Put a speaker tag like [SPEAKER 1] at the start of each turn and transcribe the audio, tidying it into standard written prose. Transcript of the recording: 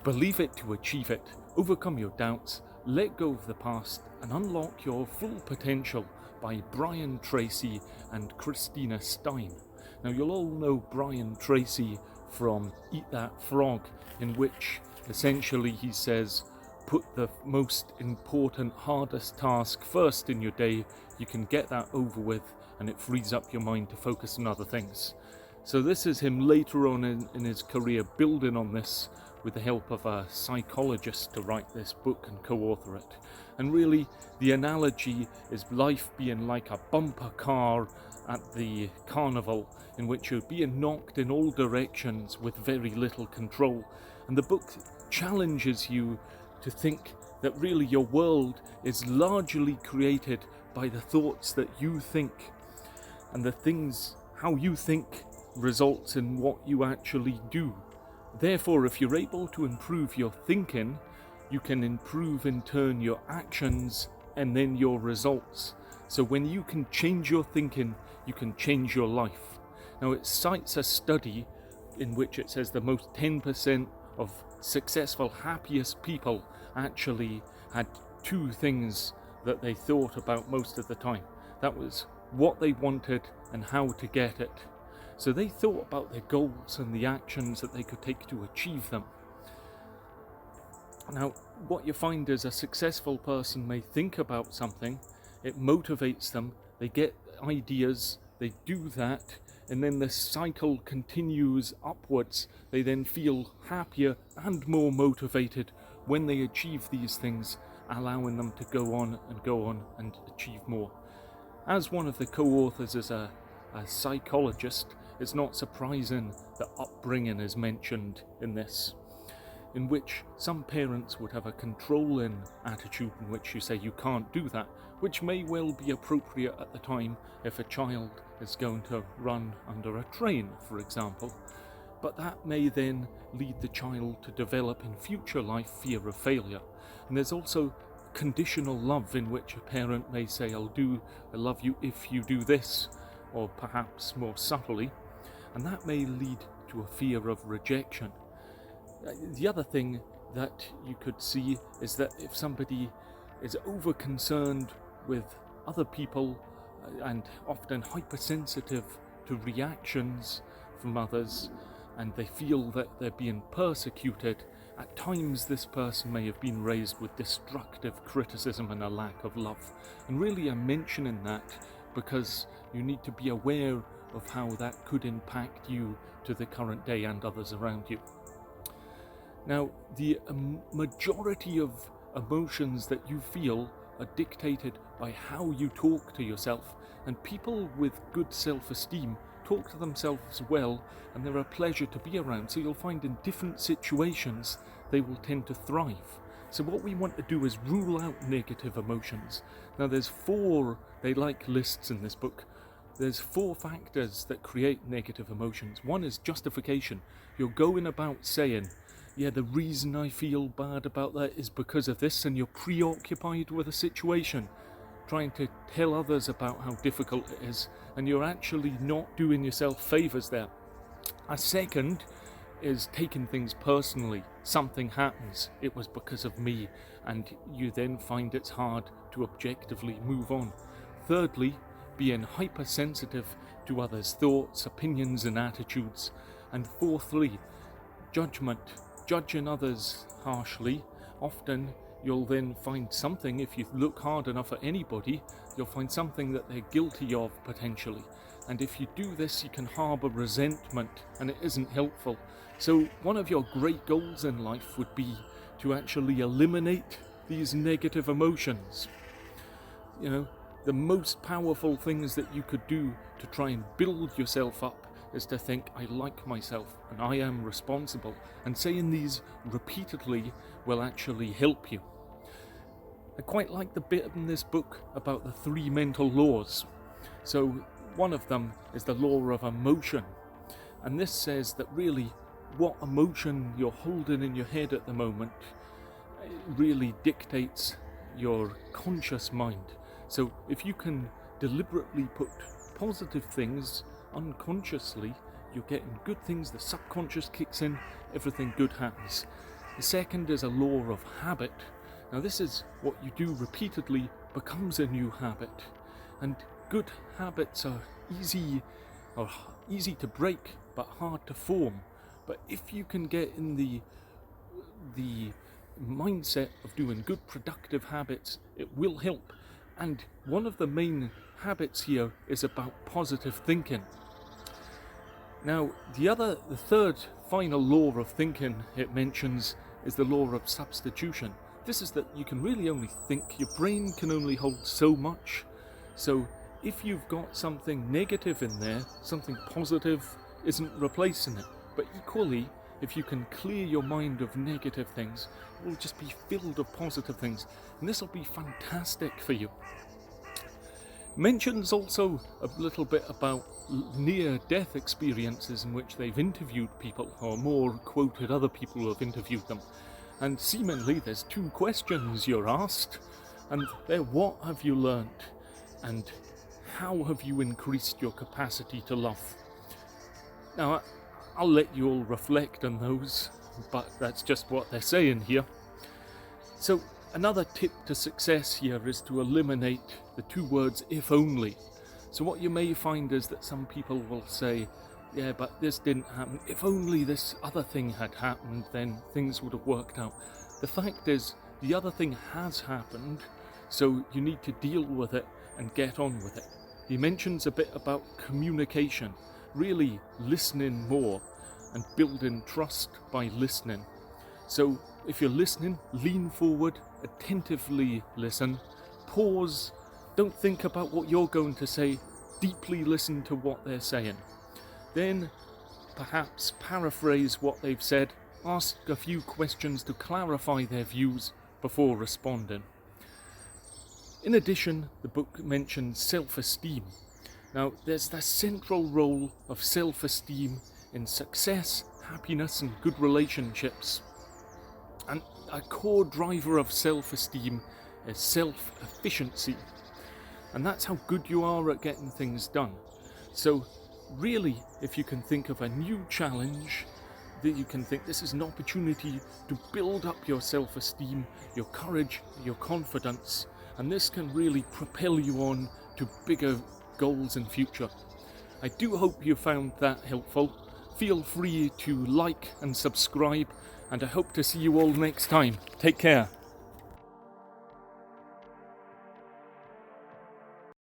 [SPEAKER 1] Believe it to achieve it, overcome your doubts, let go of the past, and unlock your full potential by Brian Tracy and Christina Stein. Now, you'll all know Brian Tracy from Eat That Frog, in which essentially he says, put the most important, hardest task first in your day. You can get that over with, and it frees up your mind to focus on other things. So this is him later on in his career building on this with the help of a psychologist to write this book and co-author it. And really, the analogy is life being like a bumper car at the carnival, in which you're being knocked in all directions with very little control. And the book challenges you to think that really your world is largely created by the thoughts that you think, and the things, how you think, results in what you actually do. Therefore, if you're able to improve your thinking, you can improve in turn your actions and then your results. So when you can change your thinking, you can change your life. Now, it cites a study in which it says the most 10% of successful, happiest people actually had two things that they thought about most of the time. That was what they wanted and how to get it. So they thought about their goals and the actions that they could take to achieve them. Now, what you find is a successful person may think about something, it motivates them, they get ideas, they do that, and then the cycle continues upwards. They then feel happier and more motivated when they achieve these things, allowing them to go on and achieve more. As one of the co-authors is a psychologist, it's not surprising that upbringing is mentioned in this, in which some parents would have a controlling attitude in which you say you can't do that, which may well be appropriate at the time if a child is going to run under a train, for example. But that may then lead the child to develop in future life fear of failure. And there's also conditional love, in which a parent may say, I love you if you do this, or perhaps more subtly, and that may lead to a fear of rejection. The other thing that you could see is that if somebody is over concerned with other people and often hypersensitive to reactions from others, and they feel that they're being persecuted, at times this person may have been raised with destructive criticism and a lack of love. And really I'm mentioning that because you need to be aware of how that could impact you to the current day and others around you. Now, the majority of emotions that you feel are dictated by how you talk to yourself, and people with good self-esteem talk to themselves well, and they're a pleasure to be around. So you'll find in different situations they will tend to thrive. So what we want to do is rule out negative emotions. Now there's 4, they like lists in this book. There's 4 factors that create negative emotions. One is justification. You're going about saying, yeah, the reason I feel bad about that is because of this, and you're preoccupied with a situation, trying to tell others about how difficult it is, and you're actually not doing yourself favours there. A second is taking things personally. Something happens, it was because of me, and you then find it's hard to objectively move on. Thirdly, being hypersensitive to others' thoughts, opinions and attitudes. And fourthly, judgment, judging others harshly. Often you'll then find something, if you look hard enough at anybody, you'll find something that they're guilty of potentially. And if you do this, you can harbour resentment, and it isn't helpful. So one of your great goals in life would be to actually eliminate these negative emotions. You know, the most powerful things that you could do to try and build yourself up is to think, I like myself and I am responsible. And saying these repeatedly will actually help you. I quite like the bit in this book about the 3 mental laws. So one of them is the law of emotion. And this says that really what emotion you're holding in your head at the moment really dictates your conscious mind. So if you can deliberately put positive things unconsciously, you're getting good things, the subconscious kicks in, everything good happens. The second is a law of habit. Now this is what you do repeatedly becomes a new habit. And good habits are easy to break but hard to form. But if you can get in the mindset of doing good productive habits, it will help. And one of the main habits here is about positive thinking. Now the third final law of thinking it mentions is the law of substitution. This is that you can really only think, your brain can only hold so much. So if you've got something negative in there, something positive isn't replacing it. But equally, if you can clear your mind of negative things, it will just be filled with positive things. And this will be fantastic for you. Mentions also a little bit about near-death experiences in which they've interviewed people, or more quoted other people who have interviewed them. And seemingly there's 2 questions you're asked, and they're what have you learnt, and how have you increased your capacity to love? Now, I'll let you all reflect on those, but that's just what they're saying here. So, another tip to success here is to eliminate the 2 words if only. So what you may find is that some people will say, yeah, but this didn't happen. If only this other thing had happened, then things would have worked out. The fact is, the other thing has happened, so you need to deal with it and get on with it. He mentions a bit about communication, really listening more and building trust by listening. So if you're listening, lean forward, attentively listen, pause, don't think about what you're going to say, deeply listen to what they're saying. Then perhaps paraphrase what they've said, ask a few questions to clarify their views before responding. In addition, the book mentions self-esteem. Now, there's the central role of self-esteem in success, happiness, and good relationships. And a core driver of self-esteem is self-efficiency. And that's how good you are at getting things done. So, really, if you can think of a new challenge, that you can think this is an opportunity to build up your self-esteem, your courage, your confidence, and this can really propel you on to bigger goals in future. I do hope you found that helpful. Feel free to like and subscribe, and I hope to see you all next time. Take care.